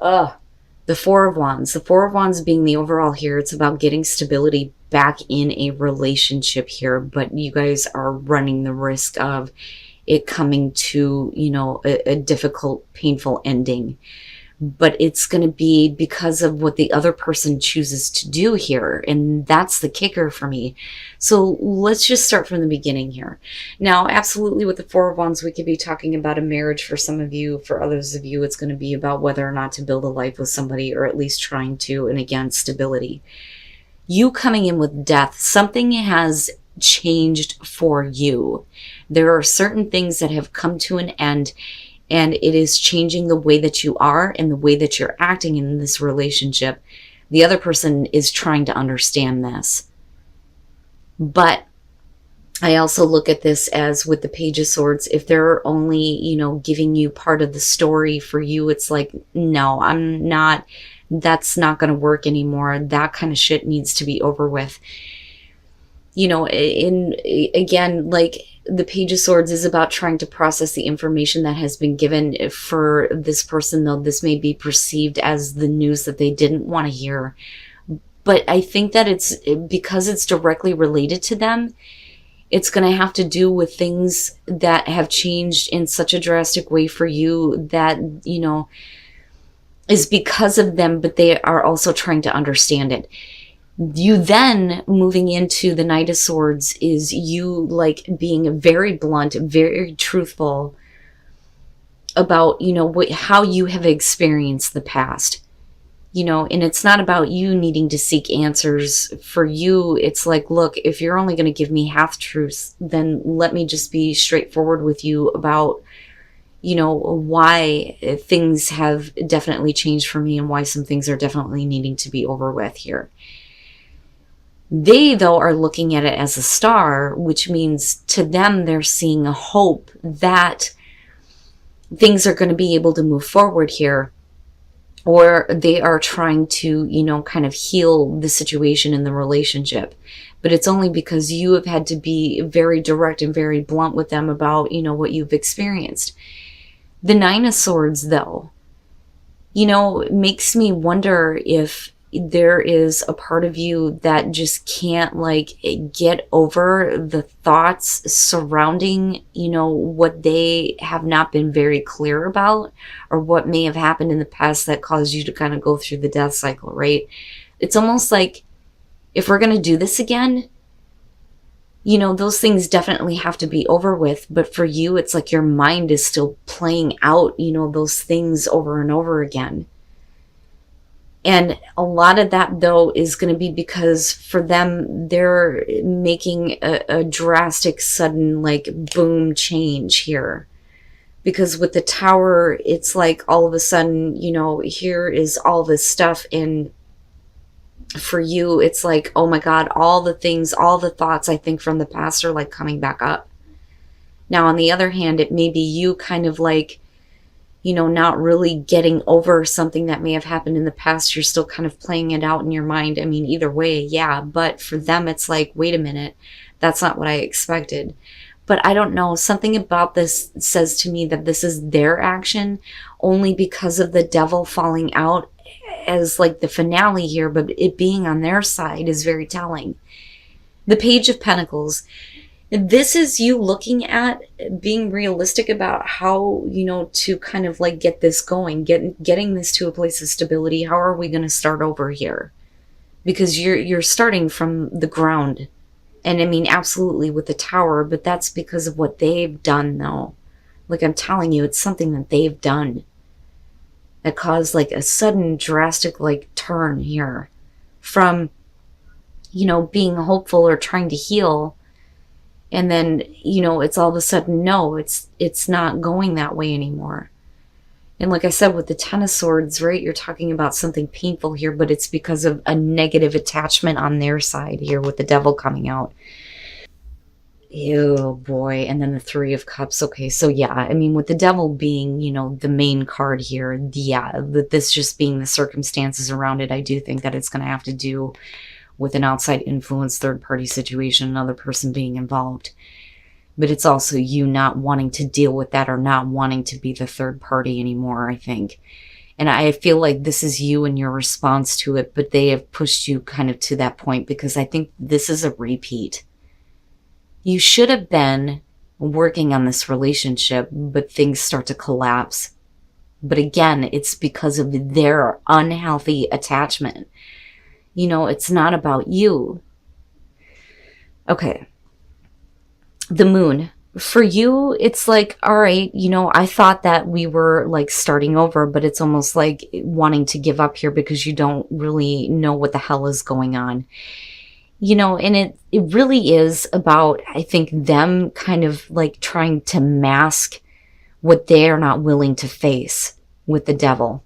The Four of Wands. The Four of Wands being the overall here, it's about getting stability back in a relationship here, but you guys are running the risk of it coming to, a difficult, painful ending. But it's going to be because of what the other person chooses to do here. And that's the kicker for me. So let's just start from the beginning here. Now, absolutely with the Four of Wands, we could be talking about a marriage for some of you. For others of you, it's going to be about whether or not to build a life with somebody, or at least trying to, and again, stability. You coming in with death, something has changed for you. There are certain things that have come to an end, and it is changing the way that you are and the way that you're acting in this relationship. The other person is trying to understand this. But I also look at this as with the Page of Swords, if they're only, giving you part of the story, for you, it's like, no, that's not going to work anymore. That kind of shit needs to be over with. Again, like, the Page of Swords is about trying to process the information that has been given. For this person, though, this may be perceived as the news that they didn't want to hear. But I think that it's because it's directly related to them. It's going to have to do with things that have changed in such a drastic way for you that, is because of them, but they are also trying to understand it. You then moving into the Knight of Swords is you like being very blunt, very truthful about, how you have experienced the past, and it's not about you needing to seek answers. For you, it's like, look, if you're only going to give me half truths, then let me just be straightforward with you about, why things have definitely changed for me and why some things are definitely needing to be over with here. They, though, are looking at it as a star, which means to them they're seeing a hope that things are going to be able to move forward here, or they are trying to, kind of heal the situation in the relationship. But it's only because you have had to be very direct and very blunt with them about, what you've experienced. The Nine of Swords, though, makes me wonder if there is a part of you that just can't get over the thoughts surrounding, what they have not been very clear about, or what may have happened in the past that caused you to kind of go through the death cycle, right? It's almost like, if we're going to do this again, those things definitely have to be over with. But for you, it's like your mind is still playing out, those things over and over again. And a lot of that, though, is going to be because for them, they're making a drastic, sudden, boom change here. Because with the Tower, it's like all of a sudden, here is all this stuff. And for you, it's like, oh my God, all the things, all the thoughts I think from the past are coming back up. Now, on the other hand, it may be you kind of not really getting over something that may have happened in the past. You're still kind of playing it out in your mind. I mean, either way, yeah. But for them, it's like, wait a minute, that's not what I expected. But I don't know, something about this says to me that this is their action only because of the Devil falling out as the finale here, but it being on their side is very telling. The Page of Pentacles. This is you looking at being realistic about how, to kind of get this going, getting this to a place of stability. How are we going to start over here? Because you're starting from the ground. And I mean, absolutely with the Tower, but that's because of what they've done, though. I'm telling you, it's something that they've done that caused a sudden drastic turn here from, being hopeful or trying to heal. And then, it's all of a sudden, no, it's not going that way anymore. And like I said, with the Ten of Swords, right, you're talking about something painful here, but it's because of a negative attachment on their side here with the Devil coming out. Ew, boy. And then the Three of Cups. Okay, so yeah, I mean, with the Devil being, the main card here, yeah, this just being the circumstances around it, I do think that it's going to have to do with an outside influence, third-party situation, another person being involved. But it's also you not wanting to deal with that or not wanting to be the third party anymore, I think. And I feel like this is you and your response to it, but they have pushed you kind of to that point because I think this is a repeat. You should have been working on this relationship, but things start to collapse. But again, it's because of their unhealthy attachment. It's not about you. Okay. The moon. For you, it's like, all right, I thought that we were like starting over, but it's almost like wanting to give up here because you don't really know what the hell is going on. And it really is about, I think, them kind of like trying to mask what they are not willing to face with the devil.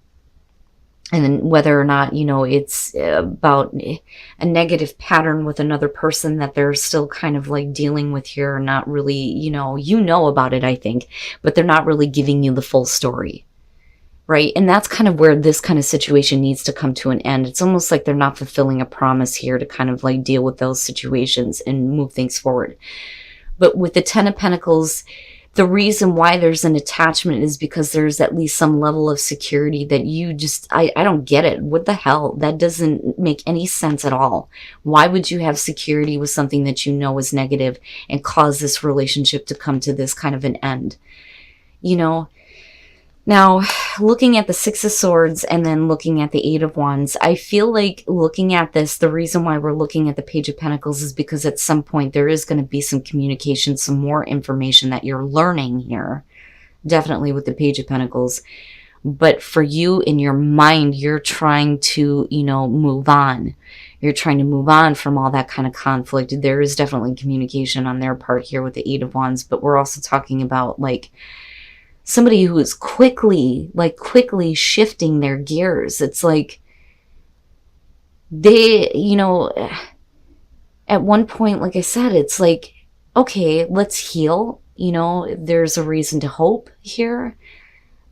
And then whether or not, it's about a negative pattern with another person that they're still kind of like dealing with here, or not really, about it, I think, but they're not really giving you the full story. Right? And that's kind of where this kind of situation needs to come to an end. It's almost like they're not fulfilling a promise here to kind of like deal with those situations and move things forward. But with the Ten of Pentacles, the reason why there's an attachment is because there's at least some level of security that you just, I don't get it. What the hell? That doesn't make any sense at all. Why would you have security with something that you know is negative and cause this relationship to come to this kind of an end? Now, looking at the Six of Swords and then looking at the Eight of Wands, I feel like looking at this, the reason why we're looking at the Page of Pentacles is because at some point there is going to be some communication, some more information that you're learning here. Definitely with the Page of Pentacles. But for you, in your mind, you're trying to, move on. You're trying to move on from all that kind of conflict. There is definitely communication on their part here with the Eight of Wands, but we're also talking about like somebody who is quickly shifting their gears. It's like they, at one point, like I said, it's like, okay, let's heal. There's a reason to hope here.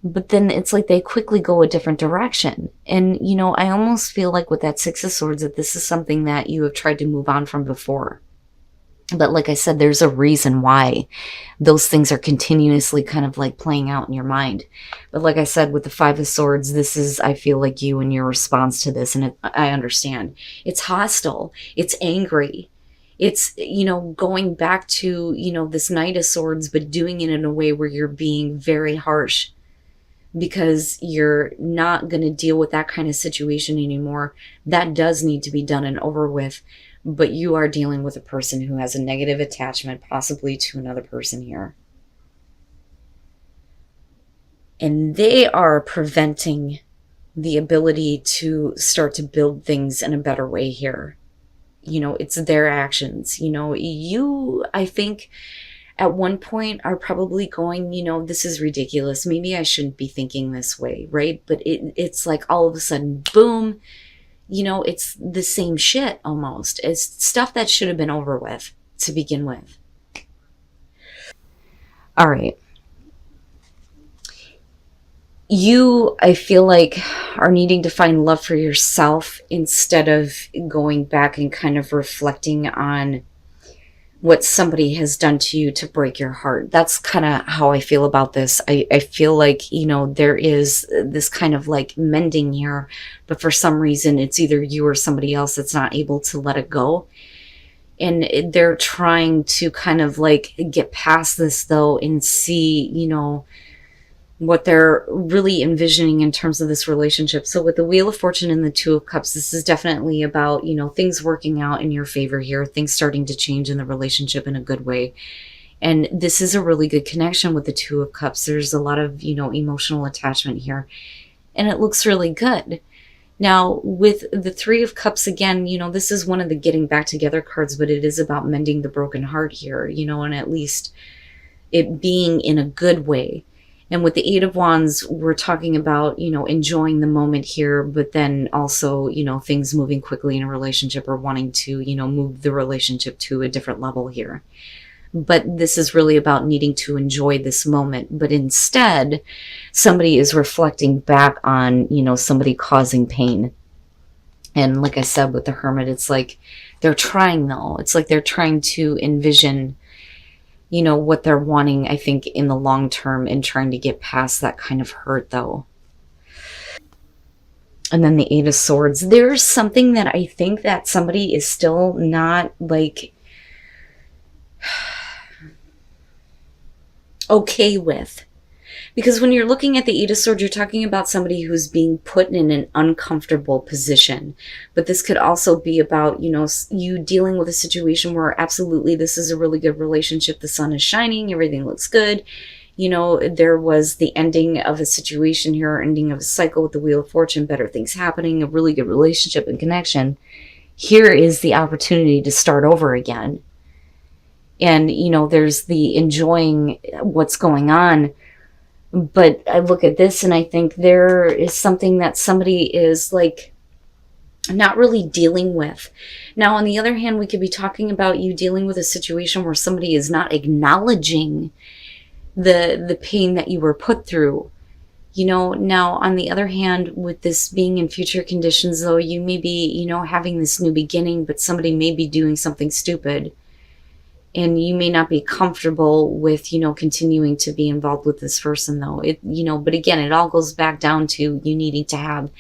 But then it's like they quickly go a different direction. And, I almost feel like with that Six of Swords that this is something that you have tried to move on from before. But like I said, there's a reason why those things are continuously kind of like playing out in your mind. But like I said, with the Five of Swords, this is, I feel like you and your response to this. And I understand. It's hostile. It's angry. It's, going back to, this Knight of Swords, but doing it in a way where you're being very harsh. Because you're not going to deal with that kind of situation anymore. That does need to be done and over with. But you are dealing with a person who has a negative attachment, possibly to another person here. And they are preventing the ability to start to build things in a better way here. It's their actions. You, I think, at one point are probably going, this is ridiculous. Maybe I shouldn't be thinking this way, right? But it's like all of a sudden, boom, it's the same shit almost. It's stuff that should have been over with to begin with. All right. You, I feel like, are needing to find love for yourself instead of going back and kind of reflecting on what somebody has done to you to break your heart. That's kind of how I feel about this. I feel like, there is this kind of like mending here, but for some reason it's either you or somebody else that's not able to let it go. And they're trying to kind of like get past this though and see, what they're really envisioning in terms of this relationship. So with the Wheel of Fortune and the Two of Cups, this is definitely about, things working out in your favor here, things starting to change in the relationship in a good way. And this is a really good connection with the Two of Cups. There's a lot of, emotional attachment here, and it looks really good. Now, with the Three of Cups, again, this is one of the getting back together cards, but it is about mending the broken heart here, and at least it being in a good way. And with the Eight of Wands, we're talking about, enjoying the moment here, but then also, things moving quickly in a relationship or wanting to, move the relationship to a different level here. But this is really about needing to enjoy this moment. But instead, somebody is reflecting back on, somebody causing pain. And like I said, with the Hermit, it's like they're trying though. It's like they're trying to envision what they're wanting, I think, in the long term and trying to get past that kind of hurt though. And then the Eight of Swords. There's something that I think that somebody is still not like okay with. Because when you're looking at the Eight of Swords, you're talking about somebody who's being put in an uncomfortable position. But this could also be about, you dealing with a situation where absolutely this is a really good relationship. The sun is shining. Everything looks good. There was the ending of a situation here, ending of a cycle with the Wheel of Fortune, better things happening, a really good relationship and connection. Here is the opportunity to start over again. And, there's the enjoying what's going on. But I look at this and I think there is something that somebody is like not really dealing with. Now, on the other hand, we could be talking about you dealing with a situation where somebody is not acknowledging the pain that you were put through. Now, on the other hand, with this being in future conditions, though, you may be, having this new beginning, but somebody may be doing something stupid. And you may not be comfortable with, continuing to be involved with this person, though. But again, it all goes back down to you needing to have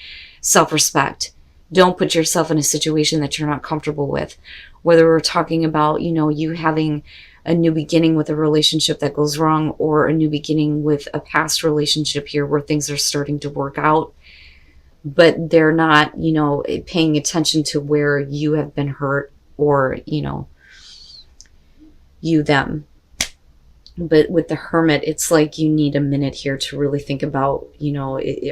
self-respect. Don't put yourself in a situation that you're not comfortable with. Whether we're talking about, you having a new beginning with a relationship that goes wrong, or a new beginning with a past relationship here where things are starting to work out, but they're not, paying attention to where you have been hurt, or, you them. But with the Hermit, it's like you need a minute here to really think about,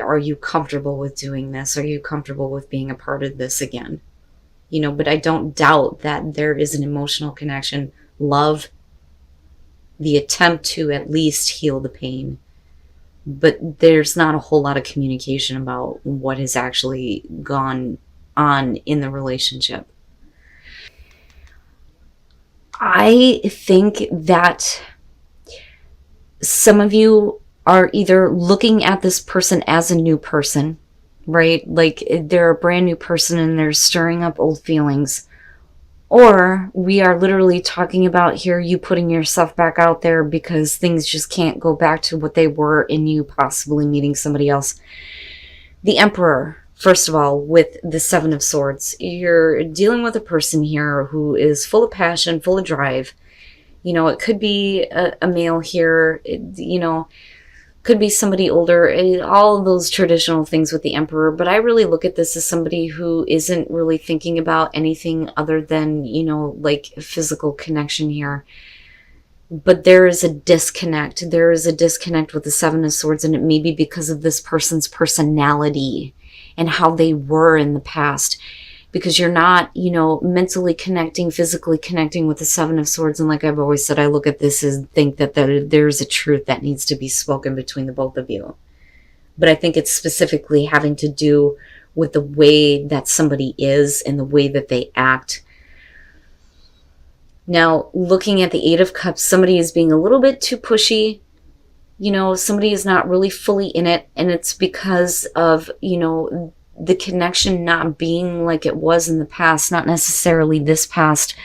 are you comfortable with doing this? Are you comfortable with being a part of this again? But I don't doubt that there is an emotional connection, love, the attempt to at least heal the pain. But there's not a whole lot of communication about what has actually gone on in the relationship. I think that some of you are either looking at this person as a new person, right? Like they're a brand new person and they're stirring up old feelings. Or we are literally talking about here you putting yourself back out there because things just can't go back to what they were in you possibly meeting somebody else. The Emperor, first of all, with the Seven of Swords, you're dealing with a person here who is full of passion, full of drive. It could be a male here, could be somebody older, all of those traditional things with the Emperor. But I really look at this as somebody who isn't really thinking about anything other than, like physical connection here. But there is a disconnect. There is a disconnect with the Seven of Swords, and it may be because of this person's personality and how they were in the past. Because you're not, mentally connecting, physically connecting with the Seven of Swords. And like I've always said, I look at this and think that there's a truth that needs to be spoken between the both of you. But I think it's specifically having to do with the way that somebody is and the way that they act. Now, looking at the Eight of Cups, somebody is being a little bit too pushy. Somebody is not really fully in it. And it's because of, the connection not being like it was in the past, not necessarily this past,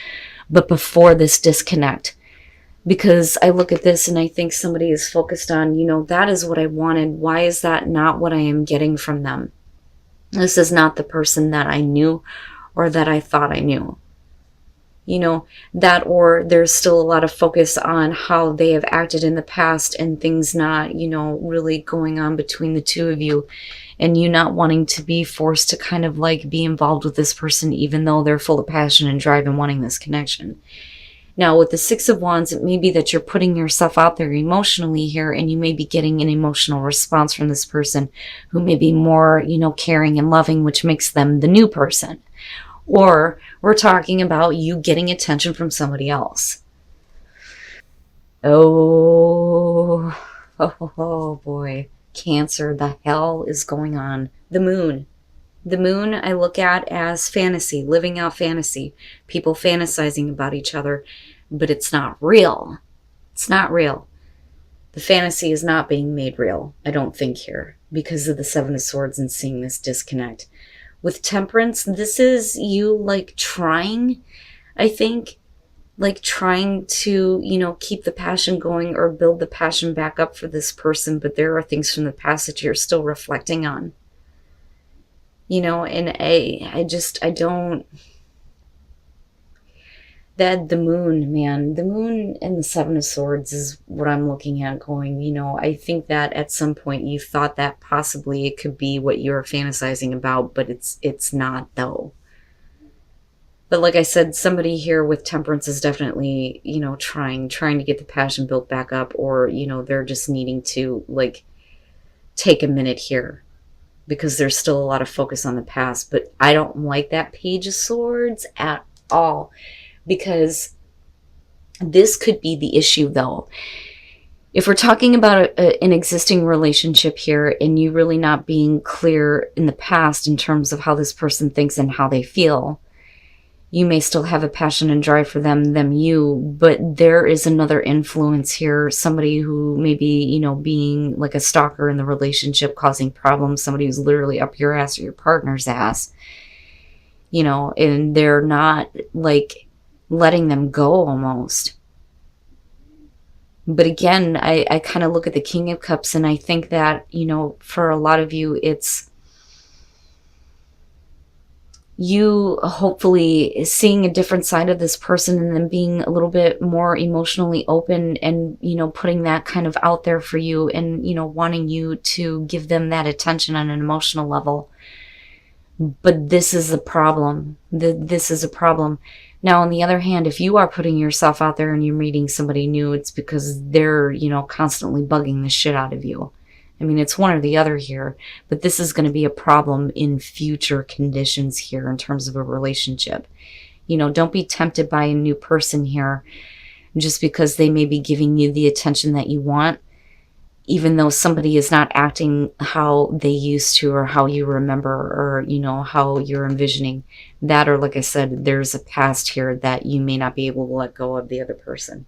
but before this disconnect. Because I look at this and I think somebody is focused on, that is what I wanted. Why is that not what I am getting from them? This is not the person that I knew or that I thought I knew. That, or there's still a lot of focus on how they have acted in the past and things not, really going on between the two of you. And you not wanting to be forced to kind of like be involved with this person, even though they're full of passion and drive and wanting this connection. Now, with the Six of Wands, it may be that you're putting yourself out there emotionally here, and you may be getting an emotional response from this person who may be more, caring and loving, which makes them the new person. Or we're talking about you getting attention from somebody else. Oh boy. Cancer, the hell is going on? The moon. The moon I look at as fantasy, living out fantasy. People fantasizing about each other, but it's not real. It's not real. The fantasy is not being made real, I don't think here, because of the Seven of Swords and seeing this disconnect. With Temperance, this is you like trying, I think, like trying to, keep the passion going or build the passion back up for this person. But there are things from the past that you're still reflecting on. And I don't, that the moon, man, the moon and the Seven of Swords is what I'm looking at going, I think that at some point you thought that possibly it could be what you're fantasizing about, but it's not though. But like I said, somebody here with temperance is definitely, trying to get the passion built back up, or, they're just needing to like take a minute here because there's still a lot of focus on the past. But I don't like that Page of Swords at all, because this could be the issue though. If we're talking about an existing relationship here and you really not being clear in the past in terms of how this person thinks and how they feel, you may still have a passion and drive for them, you, but there is another influence here. Somebody who may be, being like a stalker in the relationship, causing problems. Somebody who's literally up your ass or your partner's ass, and they're not like letting them go almost. But again, I kind of look at the King of Cups and I think that, for a lot of you, it's you hopefully seeing a different side of this person and then being a little bit more emotionally open and, putting that kind of out there for you and, wanting you to give them that attention on an emotional level. But this is a problem. This is a problem. Now, on the other hand, if you are putting yourself out there and you're meeting somebody new, it's because they're, constantly bugging the shit out of you. I mean, it's one or the other here, but this is going to be a problem in future conditions here in terms of a relationship. Don't be tempted by a new person here just because they may be giving you the attention that you want, even though somebody is not acting how they used to or how you remember or, how you're envisioning that. Or like I said, there's a past here that you may not be able to let go of the other person.